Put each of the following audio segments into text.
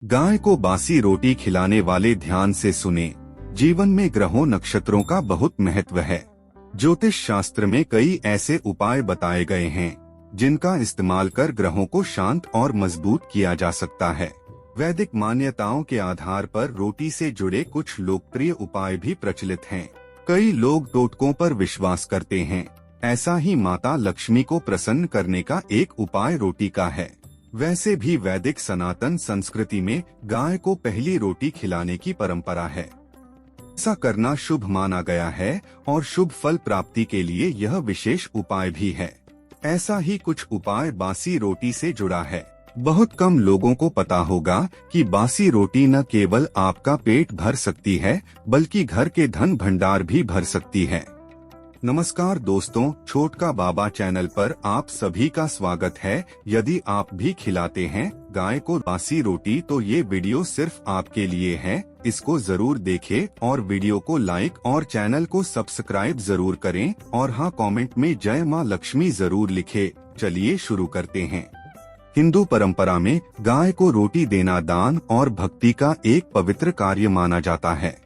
गाय को बासी रोटी खिलाने वाले ध्यान से सुने। जीवन में ग्रहों नक्षत्रों का बहुत महत्व है। ज्योतिष शास्त्र में कई ऐसे उपाय बताए गए हैं जिनका इस्तेमाल कर ग्रहों को शांत और मजबूत किया जा सकता है। वैदिक मान्यताओं के आधार पर रोटी से जुड़े कुछ लोकप्रिय उपाय भी प्रचलित हैं। कई लोग टोटकों पर विश्वास करते हैं। ऐसा ही माता लक्ष्मी को प्रसन्न करने का एक उपाय रोटी का है। वैसे भी वैदिक सनातन संस्कृति में गाय को पहली रोटी खिलाने की परंपरा है। ऐसा करना शुभ माना गया है और शुभ फल प्राप्ति के लिए यह विशेष उपाय भी है। ऐसा ही कुछ उपाय बासी रोटी से जुड़ा है। बहुत कम लोगों को पता होगा कि बासी रोटी न केवल आपका पेट भर सकती है बल्कि घर के धन भंडार भी भर सकती है। नमस्कार दोस्तों, छोटका बाबा चैनल पर आप सभी का स्वागत है। यदि आप भी खिलाते हैं गाय को बासी रोटी तो ये वीडियो सिर्फ आपके लिए है। इसको जरूर देखें और वीडियो को लाइक और चैनल को सब्सक्राइब जरूर करें और हाँ, कमेंट में जय माँ लक्ष्मी जरूर लिखे। चलिए शुरू करते हैं। हिंदू परंपरा में गाय को रोटी देना दान और भक्ति का एक पवित्र कार्य माना जाता है।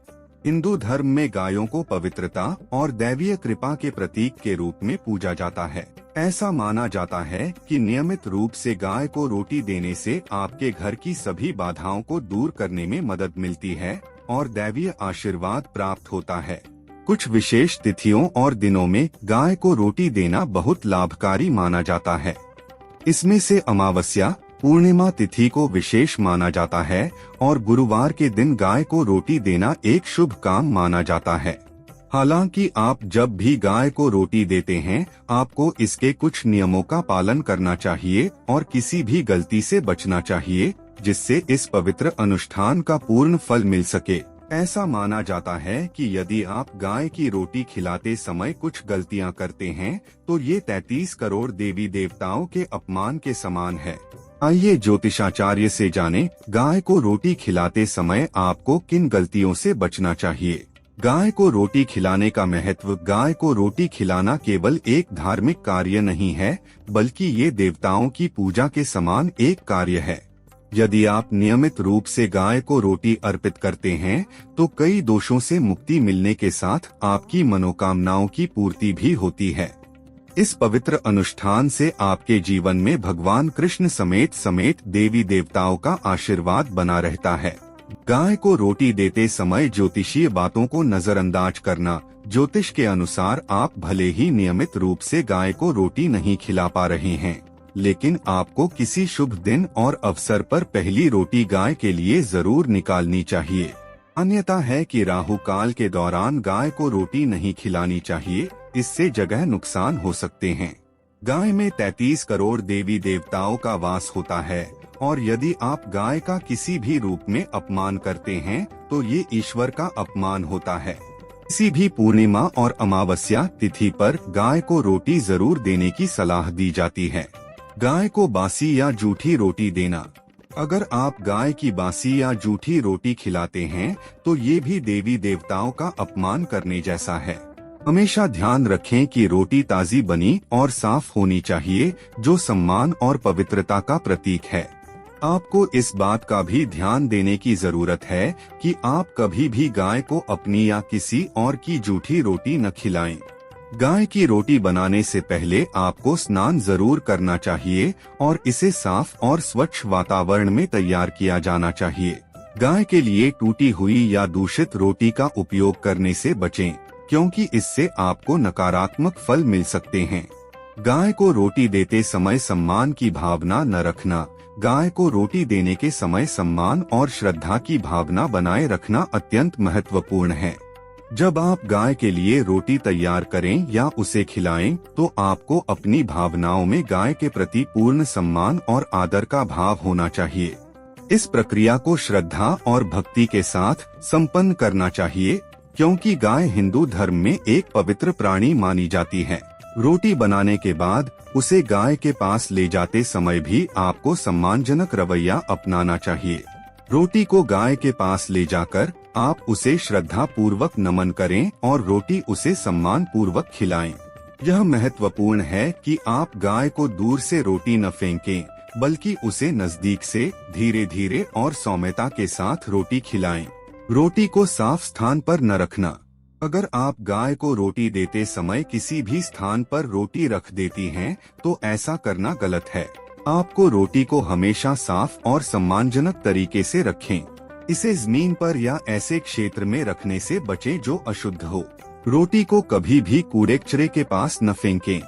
हिंदू धर्म में गायों को पवित्रता और दैवीय कृपा के प्रतीक के रूप में पूजा जाता है। ऐसा माना जाता है कि नियमित रूप से गाय को रोटी देने से आपके घर की सभी बाधाओं को दूर करने में मदद मिलती है और दैवीय आशीर्वाद प्राप्त होता है। कुछ विशेष तिथियों और दिनों में गाय को रोटी देना बहुत लाभकारी माना जाता है। इसमें से अमावस्या, पूर्णिमा तिथि को विशेष माना जाता है और गुरुवार के दिन गाय को रोटी देना एक शुभ काम माना जाता है। हालांकि आप जब भी गाय को रोटी देते हैं, आपको इसके कुछ नियमों का पालन करना चाहिए और किसी भी गलती से बचना चाहिए, जिससे इस पवित्र अनुष्ठान का पूर्ण फल मिल सके। ऐसा माना जाता है कि यदि आप गाय की रोटी खिलाते समय कुछ गलतियां करते हैं तो ये 33 करोड़ देवी देवताओं के अपमान के समान है। आइए ज्योतिषाचार्य से जानें, गाय को रोटी खिलाते समय आपको किन गलतियों से बचना चाहिए। गाय को रोटी खिलाने का महत्व। गाय को रोटी खिलाना केवल एक धार्मिक कार्य नहीं है, बल्कि ये देवताओं की पूजा के समान एक कार्य है। यदि आप नियमित रूप से गाय को रोटी अर्पित करते हैं तो कई दोषों से मुक्ति मिलने के साथ आपकी मनोकामनाओं की पूर्ति भी होती है। इस पवित्र अनुष्ठान से आपके जीवन में भगवान कृष्ण समेत देवी देवताओं का आशीर्वाद बना रहता है। गाय को रोटी देते समय ज्योतिषीय बातों को नजरअंदाज करना। ज्योतिष के अनुसार आप भले ही नियमित रूप से गाय को रोटी नहीं खिला पा रहे हैं, लेकिन आपको किसी शुभ दिन और अवसर पर पहली रोटी गाय के लिए जरूर निकालनी चाहिए। अन्यथा है कि राहु काल के दौरान गाय को रोटी नहीं खिलानी चाहिए, इससे जगह नुकसान हो सकते हैं। गाय में 33 करोड़ देवी देवताओं का वास होता है और यदि आप गाय का किसी भी रूप में अपमान करते हैं तो ये ईश्वर का अपमान होता है। किसी भी पूर्णिमा और अमावस्या तिथि पर गाय को रोटी जरूर देने की सलाह दी जाती है। गाय को बासी या जूठी रोटी देना। अगर आप गाय की बासी या जूठी रोटी खिलाते हैं तो ये भी देवी देवताओं का अपमान करने जैसा है। हमेशा ध्यान रखें कि रोटी ताजी बनी और साफ होनी चाहिए, जो सम्मान और पवित्रता का प्रतीक है। आपको इस बात का भी ध्यान देने की जरूरत है कि आप कभी भी गाय को अपनी या किसी और की जूठी रोटी न खिलाएं। गाय की रोटी बनाने से पहले आपको स्नान जरूर करना चाहिए और इसे साफ और स्वच्छ वातावरण में तैयार किया जाना चाहिए। गाय के लिए टूटी हुई या दूषित रोटी का उपयोग करने से बचें, क्योंकि इससे आपको नकारात्मक फल मिल सकते हैं। गाय को रोटी देते समय सम्मान की भावना न रखना। गाय को रोटी देने के समय सम्मान और श्रद्धा की भावना बनाए रखना अत्यंत महत्वपूर्ण है। जब आप गाय के लिए रोटी तैयार करें या उसे खिलाएं तो आपको अपनी भावनाओं में गाय के प्रति पूर्ण सम्मान और आदर का भाव होना चाहिए। इस प्रक्रिया को श्रद्धा और भक्ति के साथ संपन्न करना चाहिए, क्योंकि गाय हिंदू धर्म में एक पवित्र प्राणी मानी जाती है। रोटी बनाने के बाद उसे गाय के पास ले जाते समय भी आपको सम्मानजनक रवैया अपनाना चाहिए। रोटी को गाय के पास ले जाकर आप उसे श्रद्धा पूर्वक नमन करें और रोटी उसे सम्मान पूर्वक खिलाएं। यह महत्वपूर्ण है कि आप गाय को दूर से रोटी न फेंकें, बल्कि उसे नजदीक से धीरे धीरे और सौम्यता के साथ रोटी खिलाएं। रोटी को साफ स्थान पर न रखना। अगर आप गाय को रोटी देते समय किसी भी स्थान पर रोटी रख देती हैं, तो ऐसा करना गलत है। आपको रोटी को हमेशा साफ और सम्मानजनक तरीके से रखें। इसे जमीन पर या ऐसे क्षेत्र में रखने से बचें जो अशुद्ध हो। रोटी को कभी भी कूड़े कचरे के पास न फेंकें।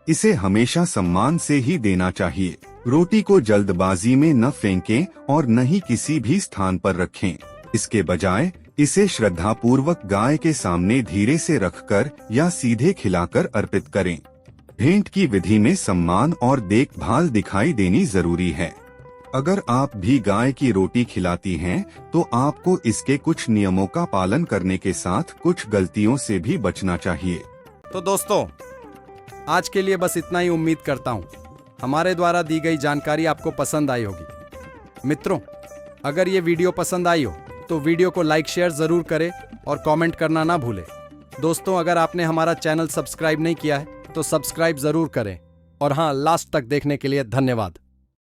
इसे हमेशा सम्मान से ही देना चाहिए। रोटी को जल्दबाजी में न फेंकें और न ही किसी भी स्थान पर रखें। इसके बजाय इसे श्रद्धापूर्वक गाय के सामने धीरे से रखकर या सीधे खिलाकर अर्पित करें। भेंट की विधि में सम्मान और देखभाल दिखाई देनी जरूरी है। अगर आप भी गाय की रोटी खिलाती हैं, तो आपको इसके कुछ नियमों का पालन करने के साथ कुछ गलतियों से भी बचना चाहिए। तो दोस्तों, आज के लिए बस इतना ही। उम्मीद करता हूँ हमारे द्वारा दी गई जानकारी आपको पसंद आई होगी। मित्रों, अगर ये वीडियो पसंद आई हो तो वीडियो को लाइक शेयर जरूर करें और कमेंट करना ना भूलें। दोस्तों, अगर आपने हमारा चैनल सब्सक्राइब नहीं किया है तो सब्सक्राइब जरूर करें। और हाँ, लास्ट तक देखने के लिए धन्यवाद।